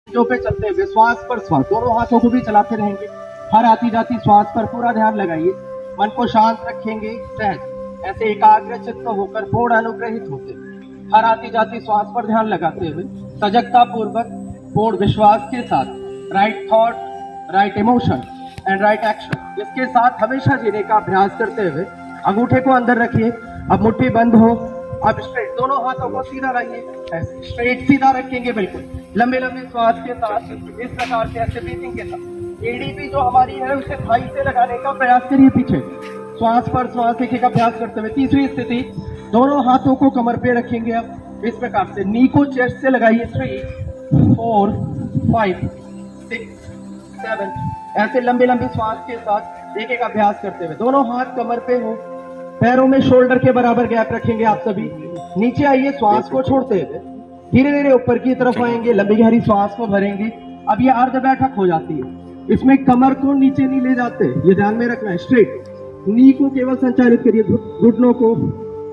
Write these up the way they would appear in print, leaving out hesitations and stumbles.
जो पे चलते हुए श्वास पर श्वास दोनों हाथों को भी चलाते रहेंगे। हर आती जाती श्वास पर पूरा ध्यान लगाइए। मन को शांत रखेंगे, सहज ऐसे एकाग्र चित्त होकर पूर्ण अनुग्रहित होते हुए हर आती जाती श्वास पर ध्यान लगाते हुए सजगता पूर्वक पूर्ण विश्वास के साथ right thought, right emotion and right action इसके साथ हमेशा जीने का अभ्यास करते हुए अंगूठे को अंदर रखिए। अब मुट्ठी बंद हो, अब स्ट्रेट दोनों हाथों को सीधा रखिए, स्ट्रेट सीधा रखेंगे बिल्कुल। लंबे लंबे श्वास के साथ इस प्रकार से ऐसे ब्रीथिंग के साथ एडीपी जो हमारी है उसे थाई से लगाने का प्रयास करिए। पीछे श्वास पर श्वास एक एक अभ्यास करते हुए तीसरी स्थिति, दोनों हाथों को कमर पे रखेंगे। अब इस प्रकार से नी को चेस्ट से लगाइए। 3, 4, 5, 6, 7 ऐसे लंबे लंबे श्वास के साथ एक एक अभ्यास करते हुए दोनों हाथ कमर पे हो, पैरों में शोल्डर के बराबर गैप रखेंगे। आप सभी नीचे आइए, श्वास को छोड़ते हुए धीरे धीरे ऊपर की तरफ आएंगे, लंबी गहरी श्वास को भरेंगे। अब ये अर्ध बैठक हो जाती है, इसमें कमर को नीचे नहीं ले जाते, ये ध्यान में रखना है। स्ट्रेट नी को केवल संचालित करिए, घुटनों को,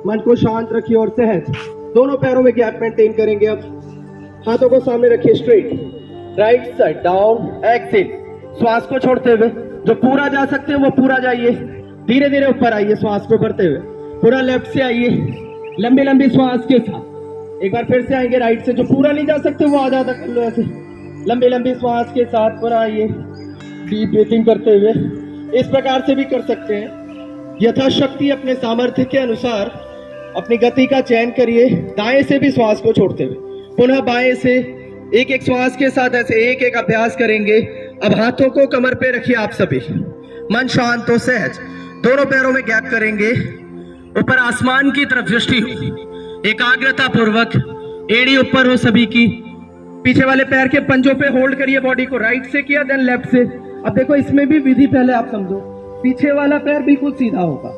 मन को शांत रखिए और सहज दोनों पैरों में गैप मेंटेन करेंगे। अब हाथों को सामने रखिए, straight right side down, exhale श्वास को छोड़ते हुए जो पूरा जा सकते हैं वो पूरा जाइए, धीरे धीरे ऊपर आइए श्वास को भरते हुए। पूरा लेफ्ट से आइए लंबी लंबी श्वास के साथ। एक बार फिर से आएंगे राइट से, जो पूरा नहीं जा सकते वो आधा तक कर लो ऐसे लंबी लंबी श्वास के साथ। पूरा आइए डीप ब्रीथिंग करते हुए, इस प्रकार से भी कर सकते हैं। यथाशक्ति अपने सामर्थ्य के अनुसार अपनी गति का चयन करिए। दाएं से भी श्वास को छोड़ते हुए पुनः बाएं से एक एक श्वास के साथ ऐसे एक एक अभ्यास करेंगे। अब हाथों को कमर पे रखिए आप सभी, मन शांत हो, सहज दोनों पैरों में गैप करेंगे। ऊपर आसमान की तरफ दृष्टि हो, एकाग्रता पूर्वक एड़ी ऊपर हो सभी की। पीछे वाले पैर के पंजों पे होल्ड करिए बॉडी को, राइट से किया देन लेफ्ट से। अब देखो इसमें भी विधि पहले आप समझो, पीछे वाला पैर बिल्कुल सीधा होगा,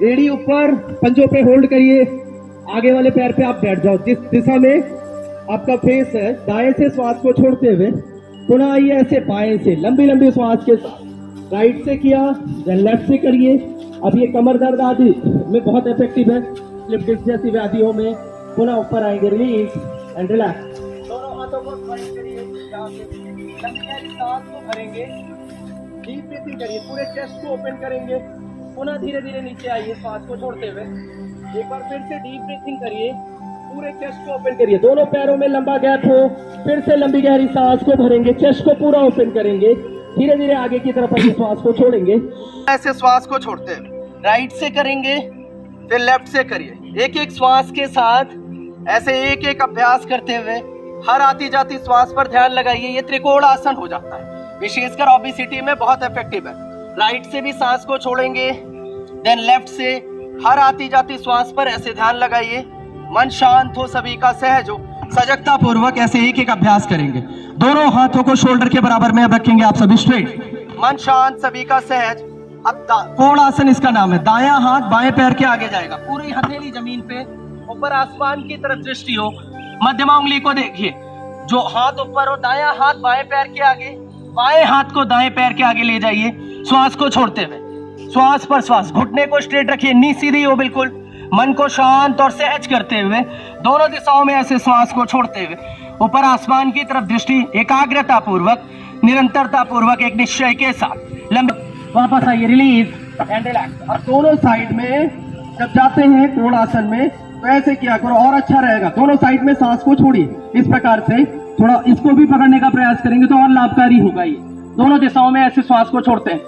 एड़ी ऊपर, पंजों पे होल्ड करिए, आगे वाले पैर पे आप बैठ जाओ जिस दिशा में आपका फेस है। दाएं से श्वास को छोड़ते हुए पुनः आइए ऐसे बाएं से लंबी लंबी श्वास के साथ, राइट से किया देन लेफ्ट से करिए। अब ये कमर दर्द आदि में बहुत इफेक्टिव है, स्लिप डिस्क जैसी व्याधियों में। पुनः ऊपर आएंगे, रिलीज एंड रिलैक्स, दोनों हाथों को स्ट्राइक करिए, सांस को भरेंगे, डीप ब्रीथिंग करिए, पूरे चेस्ट को ओपन करेंगे। पुनः धीरे धीरे नीचे आइए श्वास को छोड़ते हुए, एक बार फिर से डीप ब्रीथिंग करिए, पूरे चेस्ट को ओपन करिए, दोनों पैरों में लंबा गैप हो। फिर से लंबी गहरी सांस को भरेंगे, चेस्ट को पूरा ओपन करेंगे, धीरे धीरे आगे की तरफ आइए, श्वास को छोड़ेंगे। ऐसे श्वास को छोड़ते हैं, राइट से करेंगे फिर लेफ्ट से करिए। एक एक श्वास के साथ ऐसे एक एक अभ्यास करते हुए हर आती जाती श्वास पर ध्यान लगाइए। ये त्रिकोण आसन हो जाता है, विशेषकर ओबेसिटी में बहुत इफेक्टिव है। राइट से भी सांस को छोड़ेंगे देन लेफ्ट से हर आती जाती श्वास पर ऐसे ध्यान लगाइए। मन शांत हो, सभी का सहज हो, सजगता पूर्वक ऐसे एक एक अभ्यास करेंगे। दोनों हाथों को शोल्डर के बराबर में रखेंगे आप सभी, स्ट्रेट मन शांत, सभी का सहज। अब कोण आसन इसका नाम है, दायां हाथ बाएं पैर के आगे जाएगा, पूरी हथेली जमीन पे, ऊपर आसमान की तरफ दृष्टि हो। मध्यमा उंगली को देखिए, जो हाथ ऊपर हो दायां हाथ बाएं पैर के आगे, बाएं हाथ को दाएं पैर के आगे ले जाइए श्वास को छोड़ते हुए। श्वास पर श्वास, घुटने को स्ट्रेट रखिए, नी सीधी हो बिल्कुल, मन को शांत और सहज करते हुए दोनों दिशाओं में ऐसे श्वास को छोड़ते हुए ऊपर आसमान की तरफ दृष्टि, एकाग्रता पूर्वक, निरंतरता पूर्वक, एक निश्चय के साथ लंबे वापस आइए, रिलीज एंड रिलैक्स। अब दोनों साइड में जब जाते हैं कोण आसन में तो ऐसे किया करो और अच्छा रहेगा। दोनों साइड में सांस को छोड़िए, इस प्रकार से थोड़ा इसको भी पकड़ने का प्रयास करेंगे तो और लाभकारी होगा। ये दोनों दिशाओं में ऐसे श्वास को छोड़ते हैं।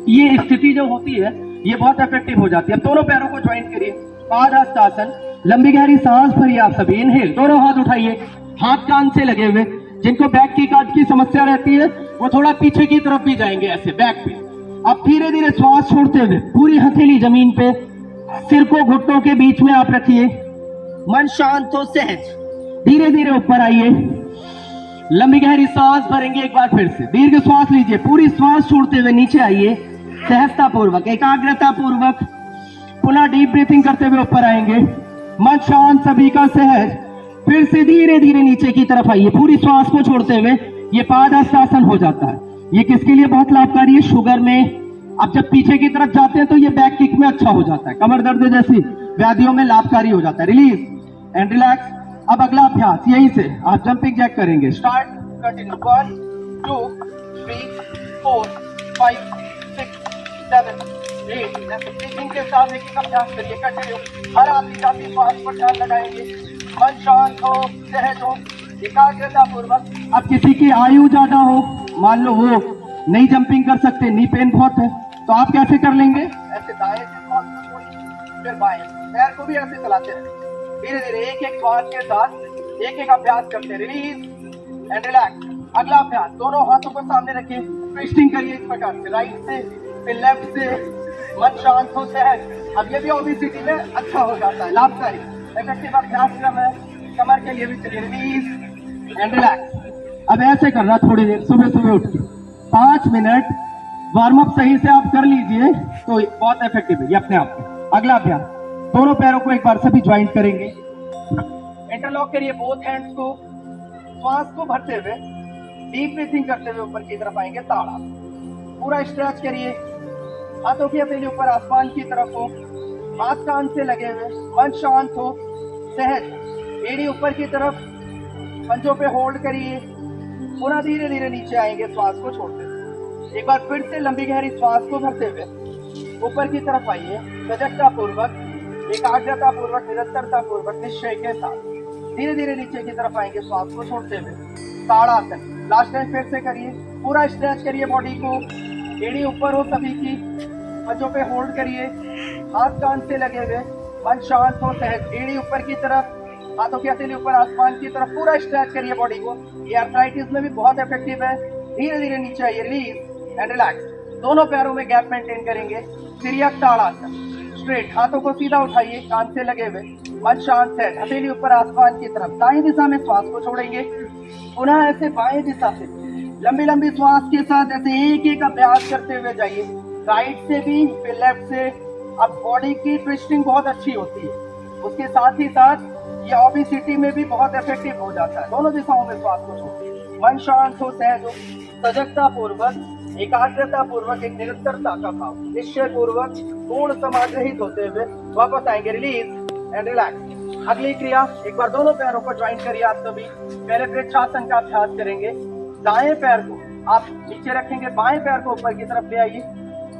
ये स्थिति जो होती है ये बहुत इफेक्टिव हो जाती है। अब दोनों पैरों को ज्वाइन करिए, पादहस्तासन, लंबी गहरी सांस भरिए आप सभी। इनहेल, दोनों हाथ उठाइए, हाथ कान से लगे हुए। जिनको बैक की काट की समस्या रहती है वो थोड़ा पीछे की तरफ भी जाएंगे ऐसे बैक पे। अब धीरे धीरे श्वास छोड़ते हुए पूरी हथेली जमीन पे, सिर को घुटनों के बीच में आप रखिए, मन शांत हो, सहज धीरे धीरे ऊपर आइए, लंबी गहरी सांस भरेंगे। एक बार फिर से दीर्घ श्वास लीजिए, पूरी श्वास छोड़ते हुए नीचे आइए, सहजता पूर्वक, एकाग्रता पूर्वक, पुनः डीप ब्रीथिंग करते हुए ऊपर आएंगे, मन शांत, सभी का सहज। फिर से धीरे धीरे नीचे की तरफ आइए, पूरी श्वास को छोड़ते हुए। ये पादहस्तासन हो जाता है। ये किसके लिए बहुत लाभकारी है? शुगर में। अब जब पीछे की तरफ जाते हैं तो ये बैक किक में अच्छा हो जाता है, कमर दर्द जैसी व्याधियों में लाभकारी हो जाता है। Release and relax. अब अगला अभ्यास यहीं से आप जंपिंग जैक करेंगे। Start, continue. 1 2 3 4 5 6 7 8। ब्रीथिंग के साथ एक अभ्यास करिए, कंटिन्यू। हर आती जाती श्वास पर ध्यान लगाएंगे। मन शांत हो, सहज हो, एकाग्रता पूर्वक। अब किसी की आयु ज्यादा हो, मान लो वो नहीं जंपिंग कर सकते, नी पेन बहुत है, तो आप कैसे कर लेंगे? ऐसे दाएं से श्वास को छोड़िए, फिर बाएं, पैर को भी ऐसे चलाते रहें। धीरे धीरे एक एक श्वास के साथ एक एक अभ्यास करते, रिलीज एंड रिलैक्स। अगला अभ्यास, दोनों हाथों को सामने रखिए, ट्विस्टिंग करिए इस प्रकार से, राइट से फिर लेफ्ट से। मन शांत हो, सहज। अब ये भी ओबेसिटी में अच्छा हो जाता है, लाभकारी इफेक्टिव अभ्यास क्रम है, कमर के लिए भी। चलिए, रिलीज एंड रिलैक्स। अब ऐसे करना थोड़ी देर, सुबह सुबह उठ के 5 मिनट वार्म अप सही से आप कर लीजिए तो बहुत इफेक्टिव है ये अपने आप में। अगला अभ्यास, दोनों पैरों को एक बार सभी ज्वाइंट करेंगे, इंटरलॉक करिए बोथ हैंड्स को। श्वास को भरते हुए डीप ब्रीथिंग करते हुए ऊपर की तरफ आएंगे, ताड़ा। पूरा स्ट्रेच करिए, हाथों की हथेली ऊपर आसमान की तरफ हो, हाथ कान से लगे हुए, मन शांत हो, सहज। एड़ी ऊपर की तरफ, पंजों पे होल्ड करिए। पुनः धीरे धीरे नीचे आएंगे, श्वास को छोड़ते हुए। एक बार फिर से लंबी गहरी श्वास को भरते हुए ऊपर की तरफ आइए, सजगता पूर्वक, एकाग्रता पूर्वक, निरंतरता पूर्वक, निश्चय के साथ। धीरे धीरे नीचे की तरफ आएंगे, श्वास को छोड़ते हुए, ताड़ासन। लास्ट टाइम फिर से करिए, पूरा स्ट्रेच करिए बॉडी को, एड़ी ऊपर हो सभी की, पंजों पे होल्ड करिए, हाथ कान से लगे हुए, मन शांत हो, सहज। एड़ी ऊपर की तरफ, हाथों की हथेली ऊपर आसमान की तरफ, पूरा स्ट्रेच करिए बॉडी को। ये आर्थराइटिस में भी बहुत इफेक्टिव है। धीरे धीरे नीचे आइए, रिलीज एंड रिलैक्स। दोनों पैरों में गैप मेंटेन करेंगे। तिर्यक ताड़ासन, स्ट्रेट, हाथों को सीधा उठाइए, कान से लगे हुए, मन शांत है, हथेली ऊपर आसमान की तरफ। दाएं दिशा में श्वास को छोड़ेंगे, पुनः ऐसे बाएं दिशा से लंबी लंबी श्वास के साथ ऐसे एक एक अभ्यास करते हुए जाइए, राइट से भी फिर लेफ्ट से। अब बॉडी की ट्विस्टिंग बहुत अच्छी होती है, उसके साथ ही साथ ये ओबेसिटी में भी बहुत इफेक्टिव हो जाता है। दोनों दिशाओं में श्वास को छोड़िए, मन शांत हो, सहज हो, सजगता पूर्वक, एकाग्रता पूर्वक, एक निरंतरता का भाव, निश्चय पूर्वक, पूर्ण समाग्रहित होते हुए वापस आएंगे, रिलीज एंड रिलैक्स। अगली क्रिया, एक बार दोनों पैरों को ज्वाइन करिए आप सभी। पहले वृक्षासन का अभ्यास करेंगे। दाएं पैर को आप नीचे रखेंगे, बाएं पैर को ऊपर की तरफ ले आइए,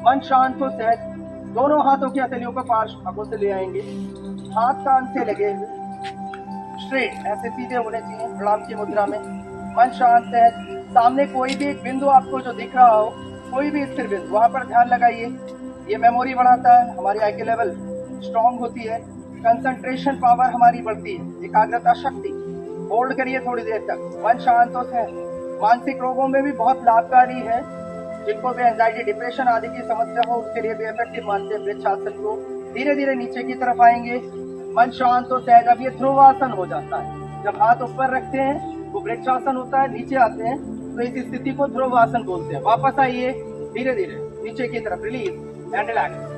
मन शांत हो, सहज। दोनों हाथों की हथेलियों को पार्श्व भागों से ले आएंगे, हाथ कान से लगे हुए, स्ट्रेट ऐसे सीधे होने चाहिए प्रणाम की मुद्रा में। मन शांत है, सामने कोई भी एक बिंदु आपको जो दिख रहा हो, कोई भी स्थिर बिंदु, वहां पर ध्यान लगाइए। ये मेमोरी बढ़ाता है, हमारी आई की लेवल स्ट्रांग होती है, कंसंट्रेशन पावर हमारी बढ़ती है, एकाग्रता शक्ति। होल्ड करिए थोड़ी देर तक, मन शांत हो, है। मानसिक रोगों में भी बहुत लाभकारी है, जिनको भी एंजाइटी, डिप्रेशन आदि की समस्या हो, उसके लिए भी इफेक्टिव मानते हैं वृक्षासन को। धीरे धीरे नीचे की तरफ आएंगे, मन शांत हो, सहज। अब ये ध्रुवासन हो जाता है, जब हाथ ऊपर रखते हैं वो वृक्षासन होता है, नीचे आते हैं तो इस स्थिति को ध्रुवासन बोलते हैं। वापस आइए धीरे धीरे नीचे की तरफ, रिलीज एंड रिलैक्स।